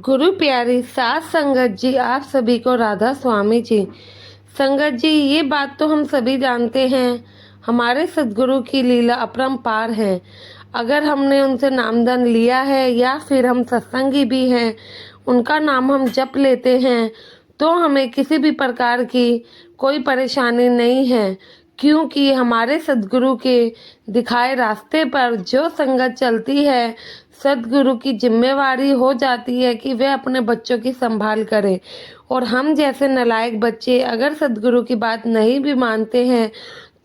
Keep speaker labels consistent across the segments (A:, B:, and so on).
A: गुरु प्यारी सात संगत जी, आप सभी को राधा स्वामी जी। संगत जी, ये बात तो हम सभी जानते हैं, हमारे सद्गुरु की लीला अपरंपार है। अगर हमने उनसे नामदान लिया है या फिर हम सत्संगी भी हैं, उनका नाम हम जप लेते हैं, तो हमें किसी भी प्रकार की कोई परेशानी नहीं है, क्योंकि हमारे सद्गुरु के दिखाए रास्ते पर जो संगत चलती है, सद्गुरु की जिम्मेवारी हो जाती है कि वे अपने बच्चों की संभाल करें। और हम जैसे नालायक बच्चे अगर सद्गुरु की बात नहीं भी मानते हैं,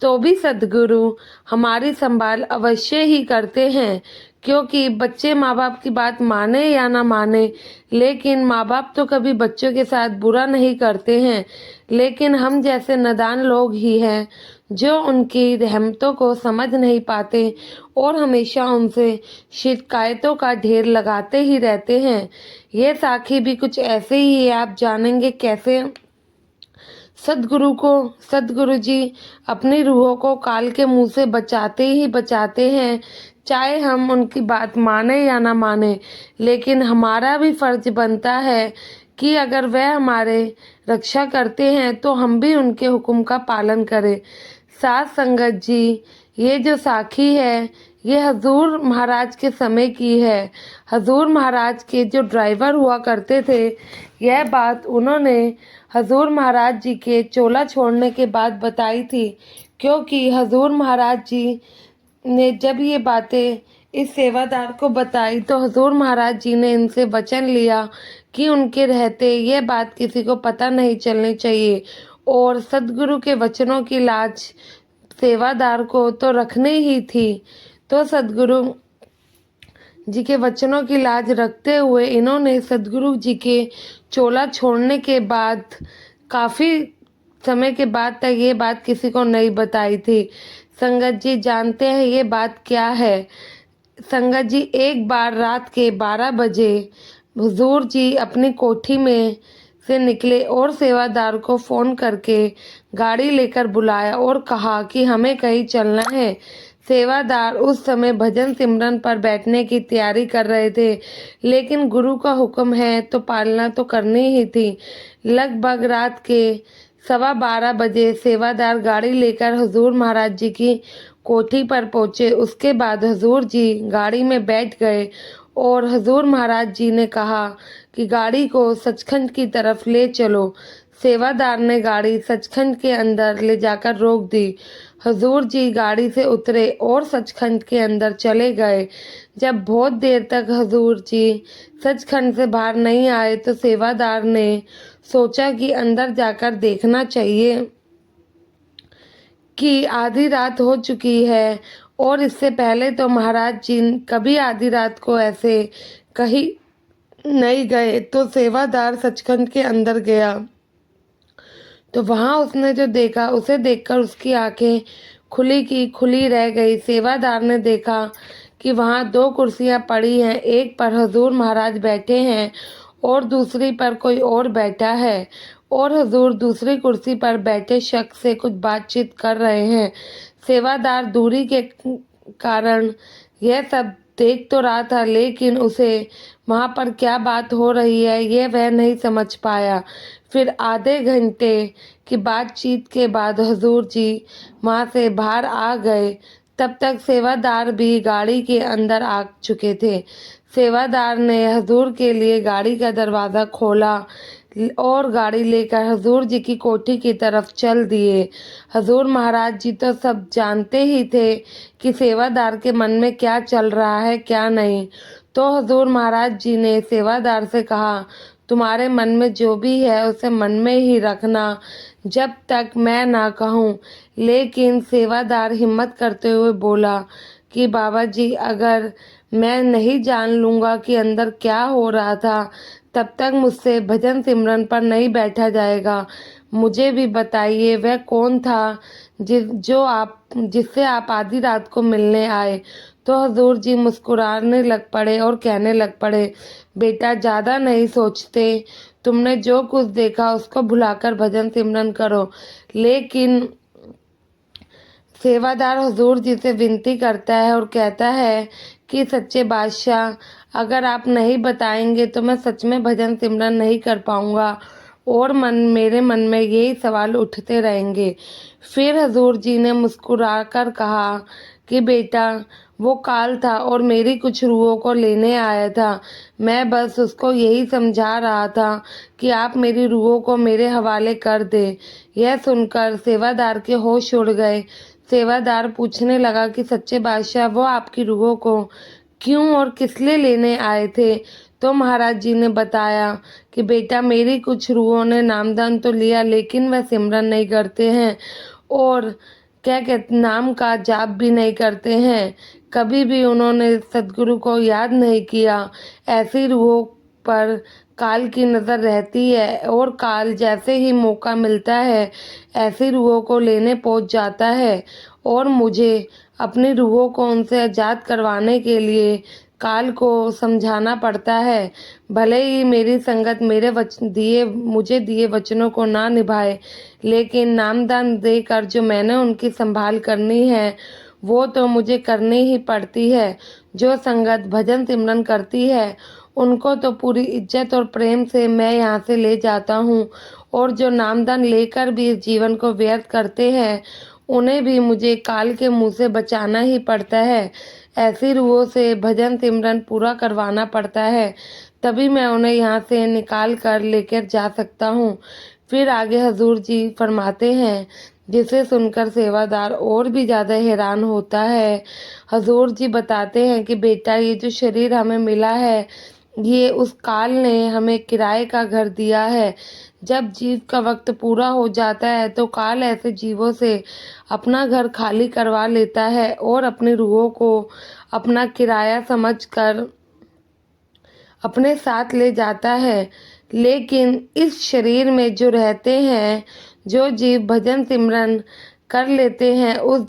A: तो भी सद्गुरु हमारी संभाल अवश्य ही करते हैं, क्योंकि बच्चे माँ बाप की बात माने या ना माने, लेकिन माँ बाप तो कभी बच्चों के साथ बुरा नहीं करते हैं। लेकिन हम जैसे नादान लोग ही हैं जो उनकी रहमतों को समझ नहीं पाते और हमेशा उनसे शिकायतों का ढेर लगाते ही रहते हैं। ये साखी भी कुछ ऐसे ही है, आप जानेंगे कैसे सद्गुरु जी अपनी रूहों को काल के मुंह से बचाते ही बचाते हैं, चाहे हम उनकी बात माने या ना माने। लेकिन हमारा भी फर्ज बनता है कि अगर वह हमारे रक्षा करते हैं तो हम भी उनके हुक्म का पालन करें। साथ संगत जी, ये जो साखी है ये हजूर महाराज के समय की है। हजूर महाराज के जो ड्राइवर हुआ करते थे, यह बात उन्होंने हजूर महाराज जी के चोला छोड़ने के बाद बताई थी, क्योंकि हजूर महाराज जी ने जब ये बातें इस सेवादार को बताई तो हजूर महाराज जी ने इनसे वचन लिया कि उनके रहते ये बात किसी को पता नहीं चलनी चाहिए। और सद्गुरु के वचनों की लाज सेवादार को तो रखनी ही थी, तो सद्गुरु जी के वचनों की लाज रखते हुए इन्होंने सद्गुरु जी के चोला छोड़ने के बाद काफ़ी समय के बाद तक ये बात किसी को नहीं बताई थी। संगत जी जानते हैं ये बात क्या है? संगत जी, एक बार रात के 12 बजे हुजूर जी अपनी कोठी में से निकले और सेवादार को फ़ोन करके गाड़ी लेकर बुलाया और कहा कि हमें कहीं चलना है। सेवादार उस समय भजन सिमरन पर बैठने की तैयारी कर रहे थे, लेकिन गुरु का हुक्म है तो पालना तो करनी ही थी। लगभग रात के 12:15 बजे सेवादार गाड़ी लेकर हुजूर महाराज जी की कोठी पर पहुँचे। उसके बाद हुजूर जी गाड़ी में बैठ गए और हुजूर महाराज जी ने कहा कि गाड़ी को सचखंड की तरफ ले चलो। सेवादार ने गाड़ी सचखंड के अंदर ले जाकर रोक दी। हुजूर जी गाड़ी से उतरे और सचखंड के अंदर चले गए। जब बहुत देर तक हुजूर जी सचखंड से बाहर नहीं आए तो सेवादार ने सोचा कि अंदर जाकर देखना चाहिए कि आधी रात हो चुकी है, और इससे पहले तो महाराज जी कभी आधी रात को ऐसे कहीं नहीं गए। तो सेवादार सचखंड के अंदर गया तो वहाँ उसने जो देखा उसे देखकर उसकी आंखें खुली की खुली रह गई। सेवादार ने देखा कि वहाँ 2 कुर्सियाँ पड़ी हैं, एक पर हुजूर महाराज बैठे हैं और दूसरी पर कोई और बैठा है, और हुजूर दूसरी कुर्सी पर बैठे शख्स से कुछ बातचीत कर रहे हैं। सेवादार दूरी के कारण यह सब देख तो रहा था, लेकिन उसे वहाँ पर क्या बात हो रही है ये वह नहीं समझ पाया। फिर आधे घंटे की बातचीत के बाद हुजूर जी वहाँ से बाहर आ गए। तब तक सेवादार भी गाड़ी के अंदर आ चुके थे। सेवादार ने हुजूर के लिए गाड़ी का दरवाज़ा खोला और गाड़ी लेकर हुजूर जी की कोठी की तरफ चल दिए। हुजूर महाराज जी तो सब जानते ही थे कि सेवादार के मन में क्या चल रहा है क्या नहीं। तो हुजूर महाराज जी ने सेवादार से कहा, तुम्हारे मन में जो भी है उसे मन में ही रखना जब तक मैं ना कहूँ। लेकिन सेवादार हिम्मत करते हुए बोला कि बाबा जी, अगर मैं नहीं जान लूँगा कि अंदर क्या हो रहा था, तब तक मुझसे भजन सिमरन पर नहीं बैठा जाएगा। मुझे भी बताइए वह कौन था जिससे आप आधी रात को मिलने आए। तो हुजूर जी मुस्कुराने लग पड़े और कहने लग पड़े, बेटा ज़्यादा नहीं सोचते, तुमने जो कुछ देखा उसको भुलाकर भजन सिमरन करो। लेकिन सेवादार हुजूर जी से विनती करता है और कहता है कि सच्चे बादशाह, अगर आप नहीं बताएंगे तो मैं सच में भजन सिमरन नहीं कर पाऊँगा और मेरे मन में यही सवाल उठते रहेंगे। फिर हजूर जी ने मुस्कुराकर कहा कि बेटा, वो काल था और मेरी कुछ रूहों को लेने आया था। मैं बस उसको यही समझा रहा था कि आप मेरी रूहों को मेरे हवाले कर दे। यह सुनकर सेवादार के होश उड़ गए। सेवादार पूछने लगा कि सच्चे बादशाह, वो आपकी रूहों को क्यों और किस लिए लेने आए थे? तो महाराज जी ने बताया कि बेटा, मेरी कुछ रूहों ने नामदान तो लिया लेकिन वह सिमरन नहीं करते हैं और क्या कहते नाम का जाप भी नहीं करते हैं। कभी भी उन्होंने सदगुरु को याद नहीं किया। ऐसी रूहों पर काल की नज़र रहती है और काल जैसे ही मौका मिलता है ऐसी रूहों को लेने पहुंच जाता है और मुझे अपनी रूहों को उनसे आज़ाद करवाने के लिए काल को समझाना पड़ता है। भले ही मेरी संगत मुझे दिए वचनों को ना निभाए, लेकिन नामदान देकर जो मैंने उनकी संभाल करनी है वो तो मुझे करनी ही पड़ती है। जो संगत भजन सिमरन करती है उनको तो पूरी इज्जत और प्रेम से मैं यहाँ से ले जाता हूँ, और जो नामदान लेकर भी इस जीवन को व्यर्थ करते हैं उन्हें भी मुझे काल के मुंह से बचाना ही पड़ता है। ऐसी रूहों से भजन सिमरन पूरा करवाना पड़ता है, तभी मैं उन्हें यहाँ से निकाल कर लेकर जा सकता हूँ। फिर आगे हजूर जी फरमाते हैं, जिसे सुनकर सेवादार और भी ज़्यादा हैरान होता है। हजूर जी बताते हैं कि बेटा, ये जो शरीर हमें मिला है ये उस काल ने हमें किराए का घर दिया है। जब जीव का वक्त पूरा हो जाता है तो काल ऐसे जीवों से अपना घर खाली करवा लेता है और अपनी रूहों को अपना किराया समझकर अपने साथ ले जाता है। लेकिन इस शरीर में जो रहते हैं, जो जीव भजन सिमरन कर लेते हैं, उस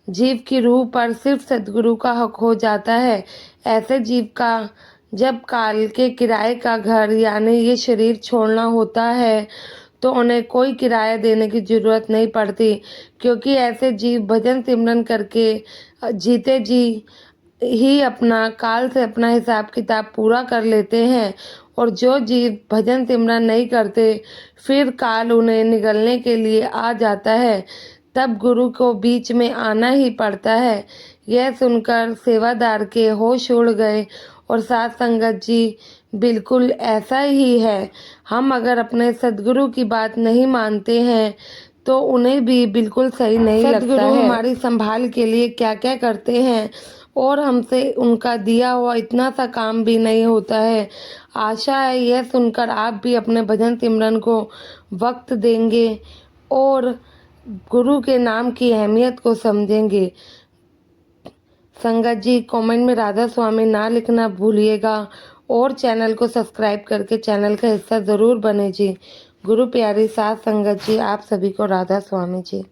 A: जीव की रूह पर सिर्फ सदगुरु का हक हो जाता है। ऐसे जीव का जब काल के किराए का घर यानी ये शरीर छोड़ना होता है तो उन्हें कोई किराया देने की ज़रूरत नहीं पड़ती, क्योंकि ऐसे जीव भजन सिमरन करके जीते जी ही अपना काल से अपना हिसाब किताब पूरा कर लेते हैं। और जो जीव भजन सिमरन नहीं करते फिर काल उन्हें निगलने के लिए आ जाता है, तब गुरु को बीच में आना ही पड़ता है। यह सुनकर सेवादार के होश उड़ गए और साथ संगत जी, बिल्कुल ऐसा ही है। हम अगर अपने सदगुरु की बात नहीं मानते हैं तो उन्हें भी बिल्कुल सही नहीं लगता है। सदगुरु हमारी संभाल के लिए क्या क्या करते हैं और हमसे उनका दिया हुआ इतना सा काम भी नहीं होता है। आशा है यह सुनकर आप भी अपने भजन सिमरन को वक्त देंगे और गुरु के नाम की अहमियत को समझेंगे। संगत जी, कमेंट में राधा स्वामी ना लिखना भूलिएगा और चैनल को सब्सक्राइब करके चैनल का हिस्सा ज़रूर बने जी। गुरु प्यारी साथ संगत जी, आप सभी को राधा स्वामी जी।